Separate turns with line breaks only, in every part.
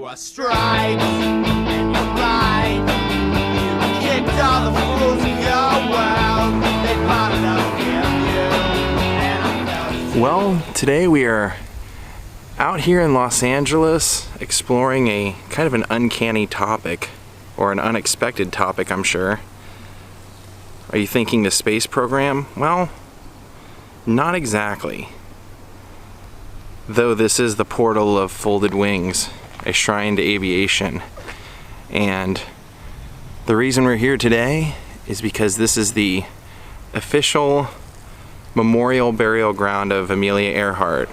were stripes and you're blind. You kicked all the fools in your world. They plotted against you, and I felt.
Well, today we are out here in Los Angeles exploring a kind of an uncanny topic, or an unexpected topic, I'm sure. Are you thinking the space program? Well, not exactly. Though this is the portal of folded wings, a shrine to aviation. And the reason we're here today is because this is the official memorial burial ground of Amelia Earhart.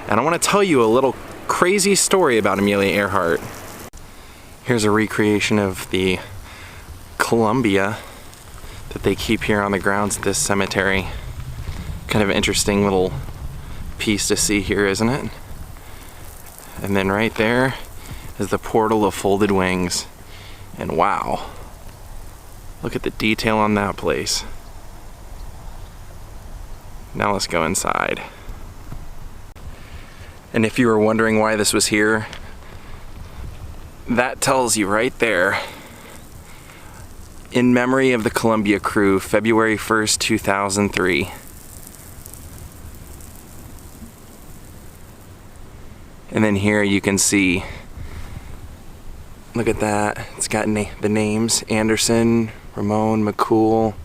And I want to tell you a little crazy story about Amelia Earhart. Here's a recreation of the Columbia that they keep here on the grounds of this cemetery. Kind of an interesting little piece to see here, isn't it? And then right there is the portal of folded wings. And wow, look at the detail on that place. Now let's go inside. And if you were wondering why this was here, that tells you right there. In memory of the Columbia crew, February 1st, 2003. And then here you can see, look at that, it's got the names: Anderson, Ramon, McCool,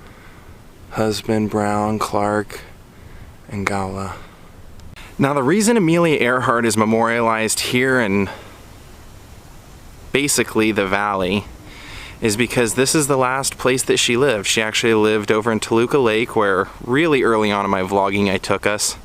Husband, Brown, Clark, and Gala. Now the reason Amelia Earhart is memorialized here in basically the valley is because this is the last place that she lived. She actually lived over in Toluca Lake, where really early on in my vlogging I took us.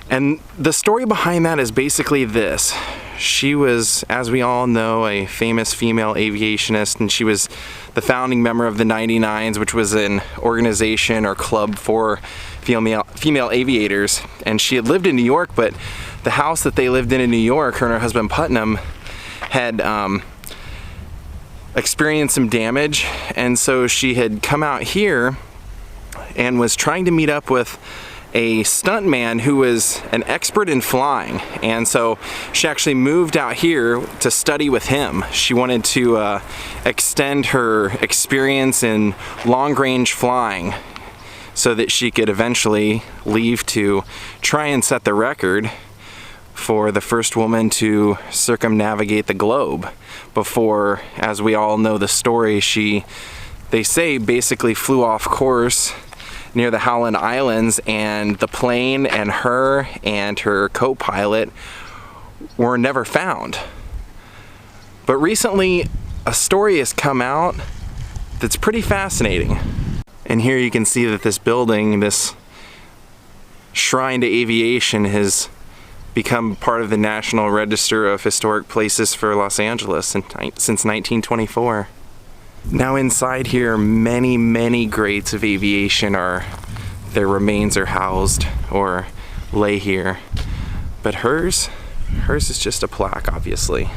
And the story behind that is basically this. She was, as we all know, a famous female aviationist, and she was the founding member of the 99s, which was an organization or club for female aviators. And she had lived in New York, but the house that they lived in New York, her and her husband Putnam, had experienced some damage, and so she had come out here and was trying to meet up with a stuntman who was an expert in flying. And so she actually moved out here to study with him. She wanted to extend her experience in long-range flying so that she could eventually leave to try and set the record for the first woman to circumnavigate the globe before, as we all know the story, they say basically flew off course near the Howland Islands, and the plane and her co-pilot were never found. But recently a story has come out that's pretty fascinating. And here you can see that this building, this shrine to aviation, has become part of the National Register of Historic Places for Los Angeles since 1924. Now inside here, many greats of aviation their remains are housed or lay here. But hers is just a plaque, obviously.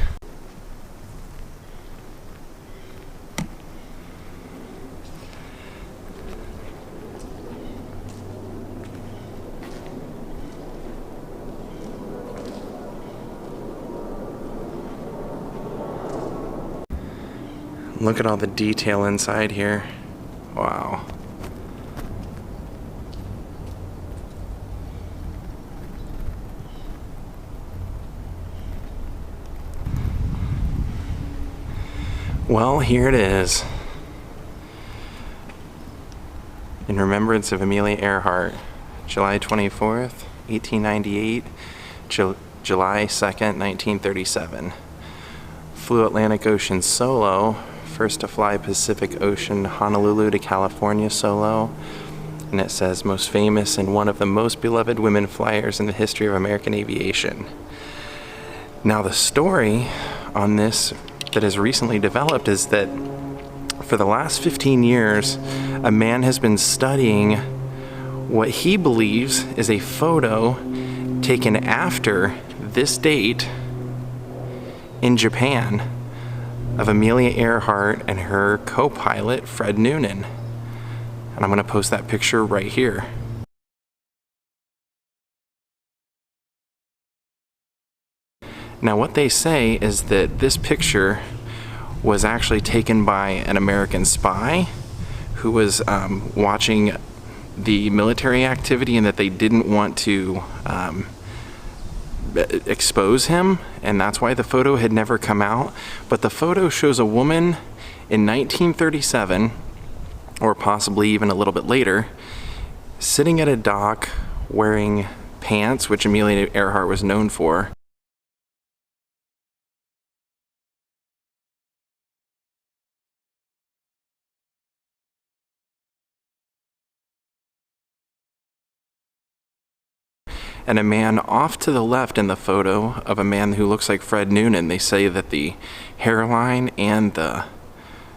Look at all the detail inside here. Wow. Well, here it is. In remembrance of Amelia Earhart, July 24th, 1898, July 2nd, 1937. Flew Atlantic Ocean solo, first to fly Pacific Ocean, Honolulu to California solo. And it says, most famous and one of the most beloved women flyers in the history of American aviation. Now the story on this that has recently developed is that for the last 15 years, a man has been studying what he believes is a photo taken after this date in Japan of Amelia Earhart and her co-pilot Fred Noonan. And I'm going to post that picture right here. Now what they say is that this picture was actually taken by an American spy who was watching the military activity, and that they didn't want to expose him, and that's why the photo had never come out. But the photo shows a woman in 1937, or possibly even a little bit later, sitting at a dock wearing pants, which Amelia Earhart was known for. And a man off to the left in the photo of a man who looks like Fred Noonan. They say that the hairline and the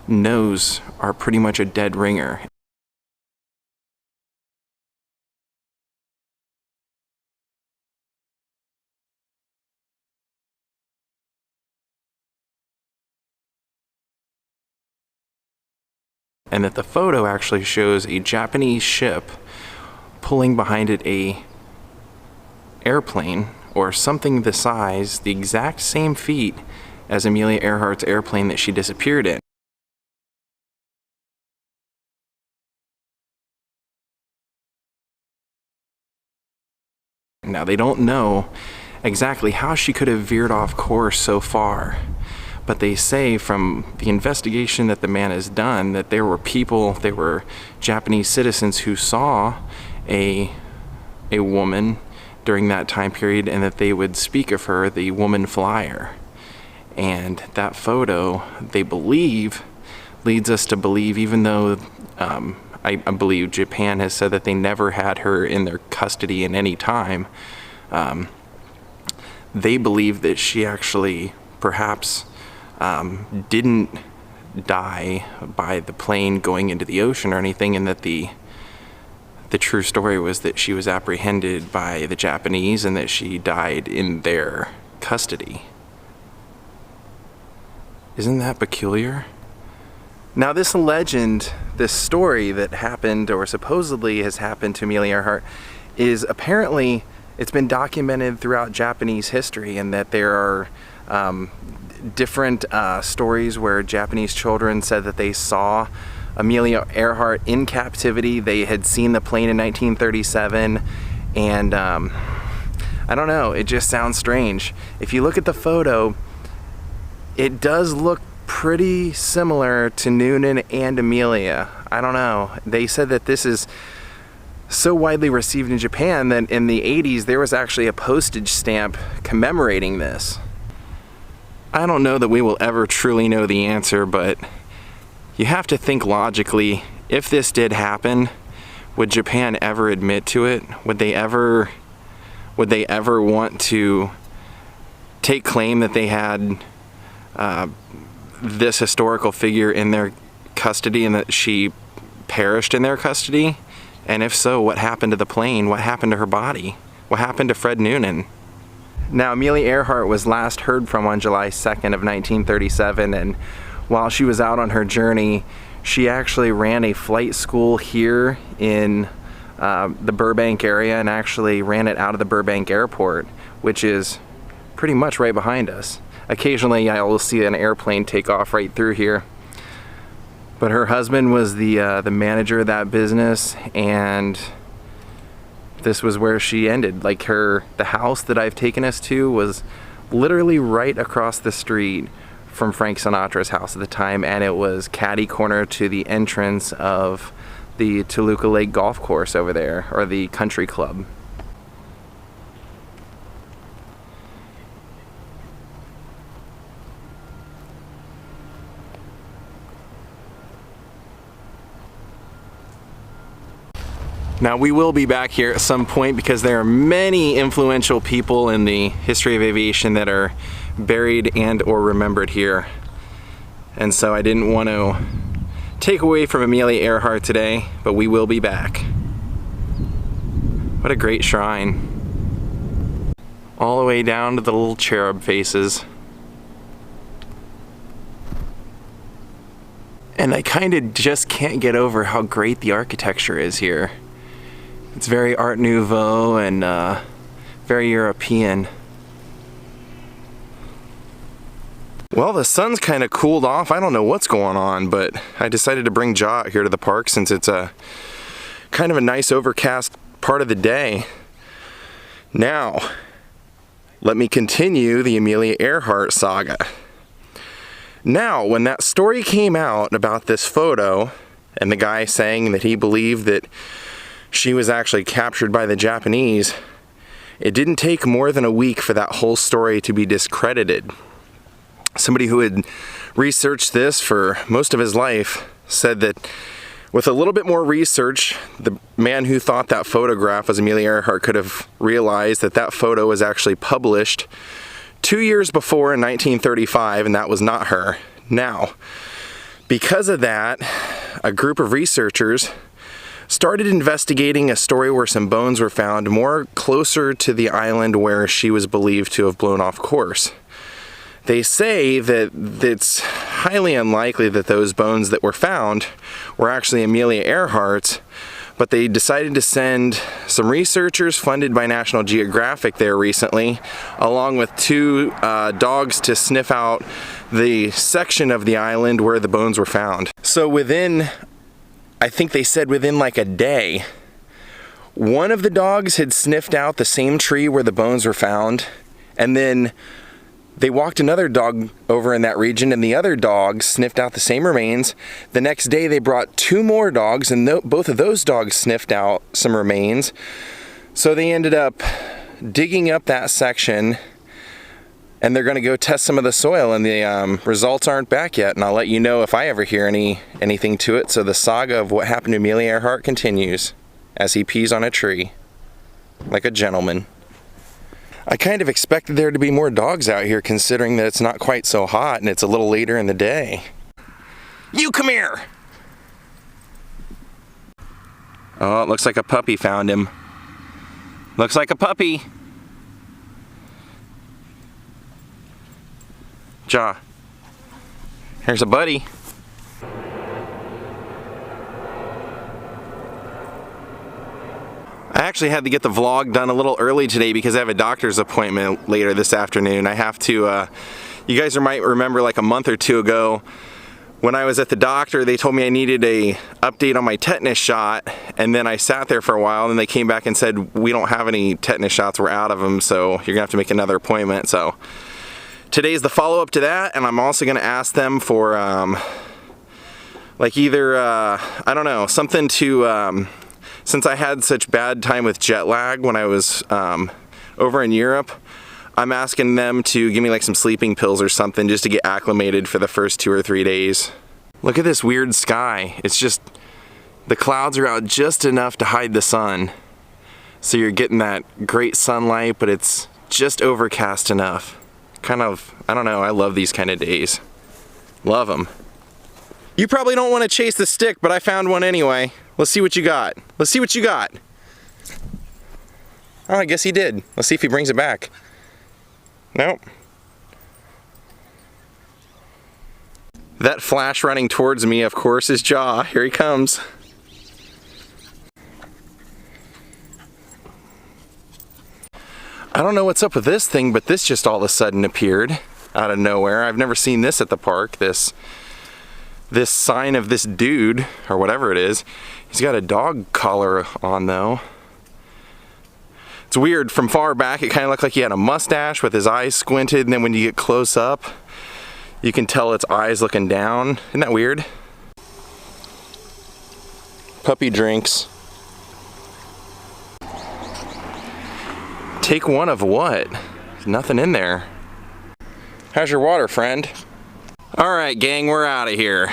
nose are pretty much a dead ringer. And that the photo actually shows a Japanese ship pulling behind it a airplane, or something the size, the exact same feet as Amelia Earhart's airplane that she disappeared in. Now they don't know exactly how she could have veered off course so far, but they say from the investigation that the man has done that there were Japanese citizens who saw a woman during that time period, and that they would speak of her, the woman flyer. And that photo, they believe, leads us to believe, even though I believe Japan has said that they never had her in their custody in any time, they believe that she actually perhaps didn't die by the plane going into the ocean or anything, and that the true story was that she was apprehended by the Japanese and that she died in their custody. Isn't that peculiar? Now this legend, this story that happened, or supposedly has happened to Amelia Earhart, is apparently, it's been documented throughout Japanese history, and that there are different stories where Japanese children said that they saw Amelia Earhart in captivity. They had seen the plane in 1937, and I don't know, it just sounds strange. If you look at the photo, it does look pretty similar to Noonan and Amelia. I don't know. They said that this is so widely received in Japan that in the 80s there was actually a postage stamp commemorating this. I don't know that we will ever truly know the answer, but you have to think logically. If this did happen, would Japan ever admit to it? Would they ever want to take claim that they had this historical figure in their custody and that she perished in their custody? And if so, what happened to the plane? What happened to her body? What happened to Fred Noonan? Now, Amelia Earhart was last heard from on July 2nd of 1937, and while she was out on her journey, she actually ran a flight school here in the Burbank area, and actually ran it out of the Burbank airport, which is pretty much right behind us. Occasionally I will see an airplane take off right through here. But her husband was the manager of that business, and this was where she ended. Like the house that I've taken us to was literally right across the street from Frank Sinatra's house at the time, and it was catty corner to the entrance of the Toluca Lake Golf Course over there, or the country club. Now we will be back here at some point because there are many influential people in the history of aviation that are buried and or remembered here. And so I didn't want to take away from Amelia Earhart today, but we will be back. What a great shrine. All the way down to the little cherub faces. And I kind of just can't get over how great the architecture is here. It's very Art Nouveau and very European. Well, the sun's kind of cooled off. I don't know what's going on, but I decided to bring Ja out here to the park since it's a kind of a nice overcast part of the day. Now, let me continue the Amelia Earhart saga. Now, when that story came out about this photo and the guy saying that he believed that she was actually captured by the Japanese, it didn't take more than a week for that whole story to be discredited. Somebody who had researched this for most of his life said that with a little bit more research, the man who thought that photograph was Amelia Earhart could have realized that that photo was actually published 2 years before in 1935, and that was not her. Now, because of that, a group of researchers started investigating a story where some bones were found more closer to the island where she was believed to have blown off course. They say that it's highly unlikely that those bones that were found were actually Amelia Earhart's, but they decided to send some researchers funded by National Geographic there recently, along with 2 dogs to sniff out the section of the island where the bones were found. So I think they said within like a day, one of the dogs had sniffed out the same tree where the bones were found, and then they walked another dog over in that region, and the other dog sniffed out the same remains. The next day they brought 2 more dogs, and both of those dogs sniffed out some remains. So they ended up digging up that section, and they're going to go test some of the soil, and the results aren't back yet, and I'll let you know if I ever hear anything to it. So the saga of what happened to Amelia Earhart continues as he pees on a tree like a gentleman. I kind of expected there to be more dogs out here, considering that it's not quite so hot and it's a little later in the day. You come here! Oh, it looks like a puppy found him. Looks like a puppy. Ja, here's a buddy. I actually had to get the vlog done a little early today because I have a doctor's appointment later this afternoon. I have to, you guys might remember like a month or 2 ago when I was at the doctor, they told me I needed a update on my tetanus shot, and then I sat there for a while and they came back and said, we don't have any tetanus shots, we're out of them, so you're gonna have to make another appointment. So today's the follow-up to that, and I'm also gonna ask them for like either, I don't know, something to, since I had such bad time with jet lag when I was over in Europe, I'm asking them to give me like some sleeping pills or something just to get acclimated for the first 2 or 3 days. Look at this weird sky. It's just, the clouds are out just enough to hide the sun. So you're getting that great sunlight, but it's just overcast enough. Kind of, I don't know, I love these kind of days. Love them. You probably don't want to chase the stick, but I found one anyway. Let's see what you got. Let's see what you got. Oh, I guess he did. Let's see if he brings it back. Nope. That flash running towards me, of course, is Ja. Here he comes. I don't know what's up with this thing, but this just all of a sudden appeared out of nowhere. I've never seen this at the park. This sign of this dude, or whatever it is. He's got a dog collar on though. It's weird, from far back it kind of looked like he had a mustache with his eyes squinted, and then when you get close up, you can tell its eyes looking down. Isn't that weird? Puppy drinks. Take one of what? There's nothing in there. How's your water, friend? Alright gang, we're out of here.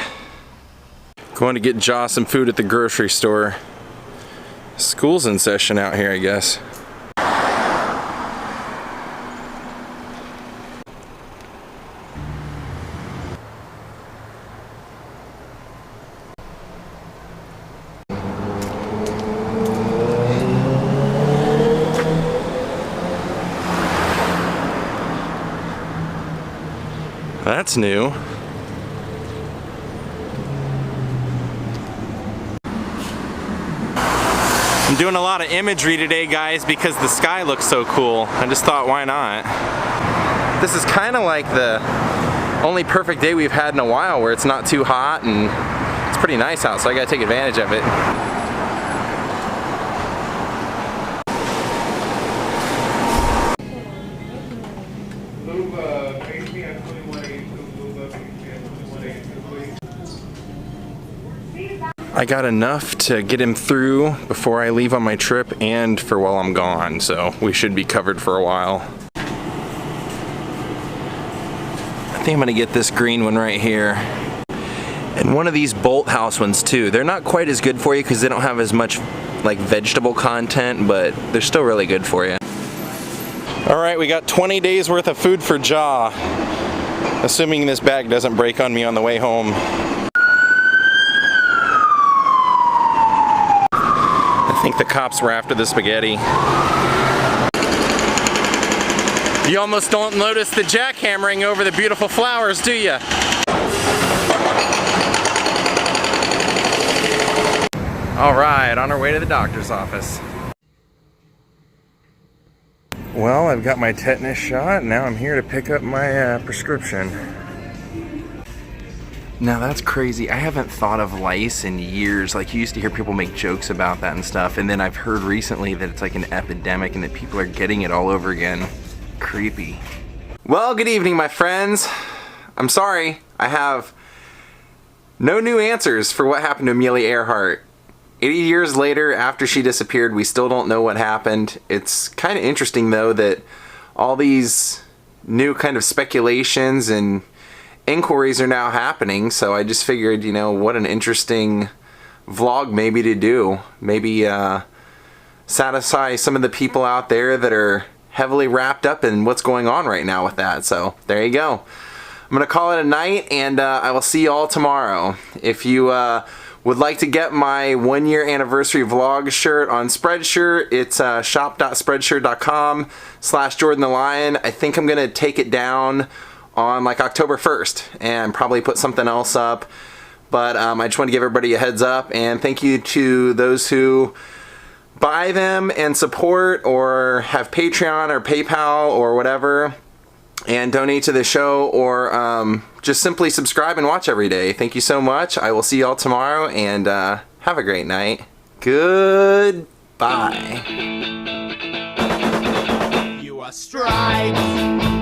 Going to get Ja some food at the grocery store. School's in session out here, I guess. That's new. I'm doing a lot of imagery today, guys, because the sky looks so cool. I just thought, why not? This is kind of like the only perfect day we've had in a while where it's not too hot and it's pretty nice out, so I gotta take advantage of it. I got enough to get him through before I leave on my trip and for while I'm gone, so we should be covered for a while. I think I'm gonna get this green one right here. And one of these Bolt House ones too. They're not quite as good for you because they don't have as much like vegetable content, but they're still really good for you. All right, we got 20 days worth of food for Jaw. Assuming this bag doesn't break on me on the way home. I think the cops were after the spaghetti. You almost don't notice the jackhammering over the beautiful flowers, do you? All right, on our way to the doctor's office. Well, I've got my tetanus shot. Now I'm here to pick up my prescription. Now that's crazy. I haven't thought of lice in years. Like, you used to hear people make jokes about that and stuff, and then I've heard recently that it's like an epidemic and that people are getting it all over again. Creepy. Well, good evening, my friends. I'm sorry, I have no new answers for what happened to Amelia Earhart. 80 years later, after she disappeared, we still don't know what happened. It's kind of interesting, though, that all these new kind of speculations and inquiries are now happening, so I just figured, you know, what an interesting vlog maybe to do. Maybe satisfy some of the people out there that are heavily wrapped up in what's going on right now with that. So there you go. I'm gonna call it a night, and I will see you all tomorrow. If you would like to get my 1-year anniversary vlog shirt on Spreadshirt, it's shop.spreadshirt.com/Jordan the Lion. I think I'm gonna take it down on like October 1st and probably put something else up, but I just want to give everybody a heads up, and thank you to those who buy them and support or have Patreon or PayPal or whatever and donate to the show, or just simply subscribe and watch every day. Thank you so much. I will see y'all tomorrow, and have a great night. Goodbye.
You are striped.